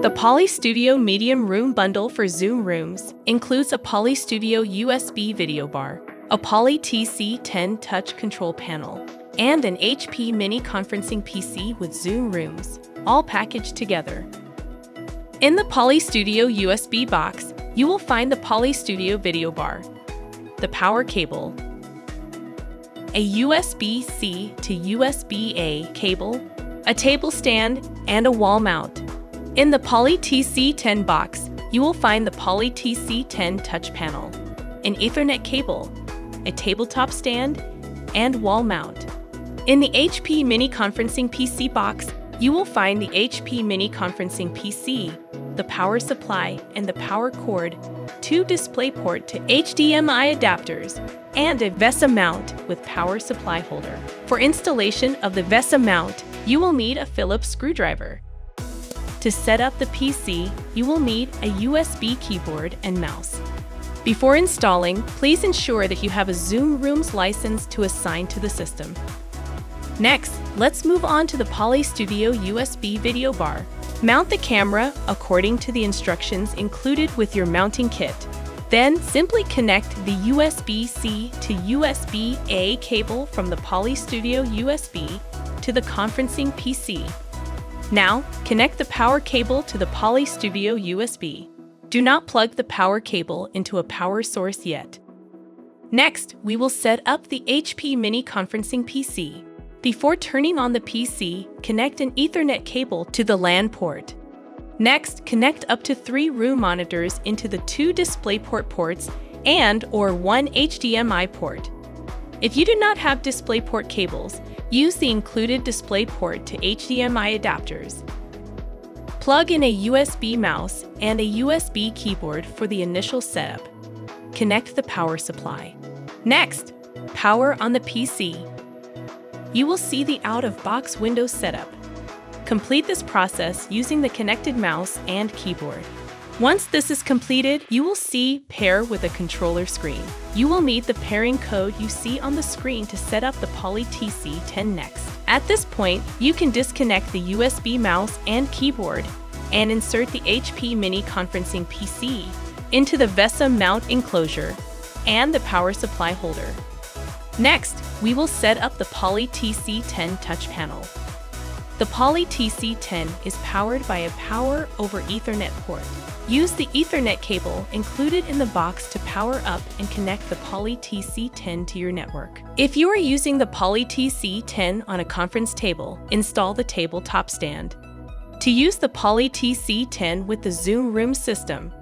The Poly Studio Medium Room Bundle for Zoom Rooms includes a Poly Studio USB video bar, a Poly TC10 touch control panel, and an HP mini conferencing PC with Zoom Rooms, all packaged together. In the Poly Studio USB box, you will find the Poly Studio video bar, the power cable, a USB-C to USB-A cable, a table stand, and a wall mount. In the Poly TC10 box, you will find the Poly TC10 touch panel, an Ethernet cable, a tabletop stand, and wall mount. In the HP Mini Conferencing PC box, you will find the HP Mini Conferencing PC, the power supply and the power cord, 2 DisplayPort to HDMI adapters, and a VESA mount with power supply holder. For installation of the VESA mount, you will need a Phillips screwdriver. To set up the PC, you will need a USB keyboard and mouse. Before installing, please ensure that you have a Zoom Rooms license to assign to the system. Next, let's move on to the Poly Studio USB video bar. Mount the camera according to the instructions included with your mounting kit. Then simply connect the USB-C to USB-A cable from the Poly Studio USB to the conferencing PC. Now, connect the power cable to the Poly Studio USB. Do not plug the power cable into a power source yet. Next, we will set up the HP Mini Conferencing PC. Before turning on the PC, connect an Ethernet cable to the LAN port. Next, connect up to 3 room monitors into the 2 DisplayPort ports and/or 1 HDMI port. If you do not have DisplayPort cables, use the included DisplayPort to HDMI adapters. Plug in a USB mouse and a USB keyboard for the initial setup. Connect the power supply. Next, power on the PC. You will see the out-of-box Windows setup. Complete this process using the connected mouse and keyboard. Once this is completed, you will see Pair with a controller screen. You will need the pairing code you see on the screen to set up the Poly TC10 next. At this point, you can disconnect the USB mouse and keyboard and insert the HP Mini Conferencing PC into the VESA mount enclosure and the power supply holder. Next, we will set up the Poly TC10 touch panel. The Poly TC10 is powered by a Power over Ethernet port. Use the Ethernet cable included in the box to power up and connect the Poly TC10 to your network. If you are using the Poly TC10 on a conference table, install the tabletop stand. To use the Poly TC10 with the Zoom Room system,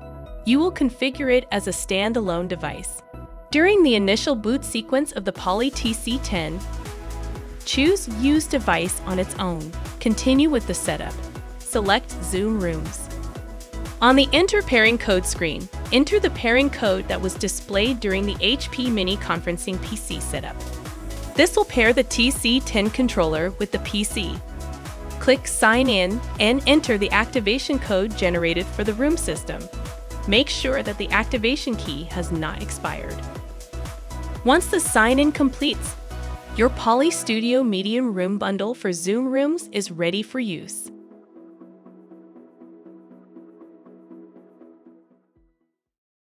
you will configure it as a standalone device. During the initial boot sequence of the Poly TC10, choose Use Device on its own. Continue with the setup. Select Zoom Rooms. On the Enter Pairing Code screen, enter the pairing code that was displayed during the HP Mini Conferencing PC setup. This will pair the TC10 controller with the PC. Click Sign In and enter the activation code generated for the room system. Make sure that the activation key has not expired. Once the sign-in completes, your Poly Studio Medium Room Bundle for Zoom Rooms is ready for use.